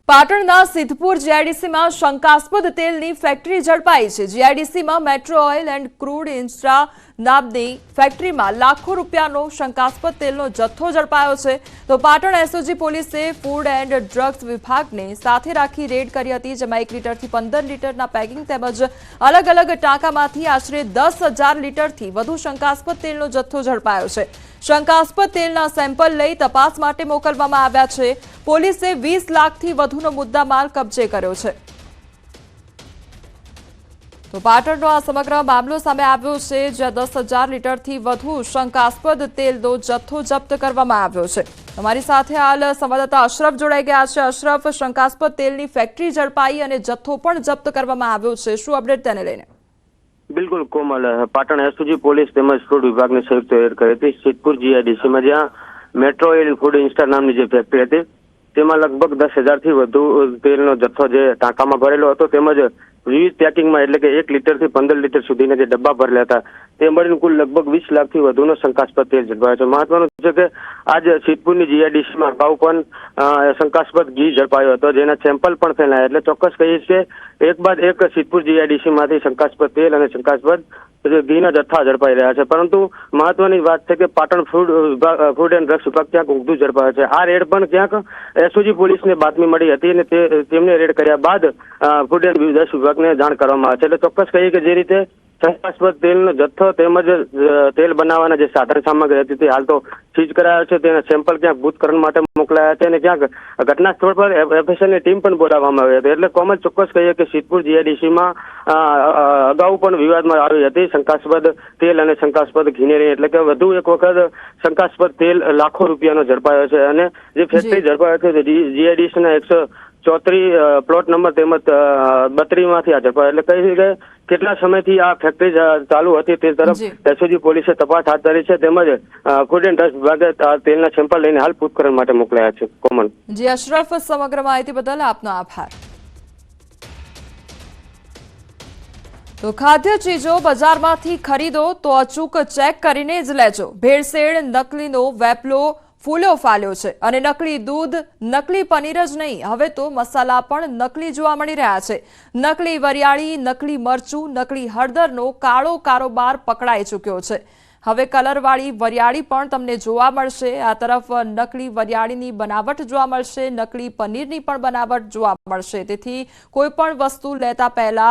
પાટણના સિદ્ધપુર જીઆઈડીસીમાં શંકાસ્પદ તેલની ફેક્ટરી ઝડપાઈ છે। જીઆઈડીસીમાં મેટ્રો ઓઇલ એન્ડ ક્રૂડ ઇન્સ્ટ્રા નામની ફેક્ટરીમાં લાખો રૂપિયાનો શંકાસ્પદ તેલનો જથ્થો ઝડપાયો છે। તો પાટણ એસઓજી પોલીસે ફૂડ એન્ડ ડ્રગ્સ વિભાગને સાથે રાખી રેડ કરી હતી, જેમાં 1 લીટરથી 15 લીટરના પેકિંગ તેમજ અલગ અલગ ટાંકામાંથી આશરે 10,000 લીટરથી વધુ શંકાસ્પદ તેલનો જથ્થો ઝડપાયો છે। શંકાસ્પદ તેલના સેમ્પલ લઈ તપાસ માટે મોકલવામાં આવ્યા છે। પોલીસે 20 લાખથી વધુનો મુદ્દામાલ કબજે કર્યો છે। તો પાટણનો આ સમગ્ર મામલો સામે આવ્યો છે, જ્યાં 10,000 લીટરથી વધુ શંકાસ્પદ તેલનો જથ્થો જપ્ત કરવામાં આવ્યો છે। તમારી સાથે હાલ સંવાદદાતા અશરફ જોડાઈ ગયા છે। અશરફ, શંકાસ્પદ તેલની ફેક્ટરી ઝડપાઈ અને જથ્થો પણ જપ્ત કરવામાં આવ્યો છે, શું અપડેટ તેને લઈને? બિલકુલ કોમલ, પાટણ એસઓજી પોલીસ તેમજ ફૂડ વિભાગની સંયુક્ત રેડ કરી હતી સિદ્ધપુર જીઆઈડીસીમાં, જ્યાં મેટ્રો ઓઇલ ફૂડ ઇન્સ્ટા નામની જે ફેક્ટરી હતી તેમાં લગભગ 10,000થી વધુ તેલનો જથ્થો જે ટાંકામાં ભરેલો હતો, તેમજ વિવિધ પેકિંગમાં એટલે કે 1 લીટરથી 15 લીટર સુધીના જે ડબ્બા ભરેલા હતા તે મળીને કુલ લગભગ 20 લાખથી વધુનો શંકાસ્પદ તેલ ઝડપાયો છે। મહત્વનું છે કે આજ સિદ્ધપુરની જીઆઈડીસીમાં અગાઉ પણ શંકાસ્પદ ઘી ઝડપાયો હતો, જેના સેમ્પલ પણ ફેલાયા। એટલે ચોક્કસ કહીએ કે એક બાદ એક સિદ્ધપુર જીઆઈડીસીમાંથી શંકાસ્પદ તેલ અને શંકાસ્પદ ઘીના જથ્થા ઝડપાઈ રહ્યા છે। પરંતુ મહત્વની વાત છે કે પાટણ ફૂડ એન્ડ ડ્રગ્સ વિભાગ ક્યાંક ઊંધું ઝડપાયો છે। આ રેડ પણ ક્યાંક એસઓજી પોલીસને બાતમી મળી હતી અને તેમને રેડ કર્યા બાદ ફૂડ એન્ડ ડ્રગ્સ વિભાગને જાણ કરવામાં આવે છે। એટલે ચોક્કસ કહીએ કે જે રીતે શંકાસ્પદ તેલનો જથ્થો તેમજ તેલ બનાવવાના જે સાધન સામગ્રી હતી તે હાલ તો સીઝ કરાયો છે। તેના સેમ્પલ ક્યાંક ભૂતકરણ માટે મોકલાયા છે અને ક્યાંક ઘટના સ્થળ પર એફએસએલની ટીમ પણ બોલાવવામાં આવી હતી। એટલે કોમલ ચોક્કસ કહીએ કે સિદ્ધપુર જીઆઈડીસીમાં અગાઉ પણ વિવાદમાં આવી હતી શંકાસ્પદ તેલ અને શંકાસ્પદ ઘીને લઈને। એટલે કે વધુ એક વખત શંકાસ્પદ તેલ લાખો રૂપિયાનો ઝડપાયો છે અને જે ફેક્ટરી ઝડપાયો છે જીઆઈડીસીના 134 પ્લોટ નંબર તેમજ 32 માંથી આ ઝડપાયો। એટલે કહી શકાય કેટલા સમયથી આ ફેક્ટરી ચાલુ હતી તે તરફ એસઓજી પોલીસે તપાસ હાથ ધરી છે, તેમજ ફૂડ એન્ડ ડ્રગ્સ વિભાગે તેલના સેમ્પલ લઈને હાલ પૂછપરછ માટે મોકલાયા છે। કોમલ જી અશરફ, સમગ્ર માહિતી બદલ આપનો આભાર। તો ખાદ્ય ચીજો બજારમાંથી ખરીદો તો અચૂક ચેક કરીને જ લેજો। ભેળસેળ, નકલીનો વેપલો ફૂલો ફાલ્યો છે અને નકલી દૂધ, નકલી પનીર જ નહીં, હવે તો મસાલા પણ નકલી જોવા મળી રહ્યા છે। નકલી વરિયાળી, નકલી મરચું, નકલી હળદરનો કાળો કારોબાર પકડાઈ ચૂક્યો છે। હવે કલરવાળી વરિયાળી પણ તમને જોવા મળશે। આ તરફ નકલી વરિયાળીની બનાવટ જોવા મળશે, નકલી પનીરની પણ બનાવટ જોવા મળશે। તેથી કોઈ પણ વસ્તુ લેતા પહેલા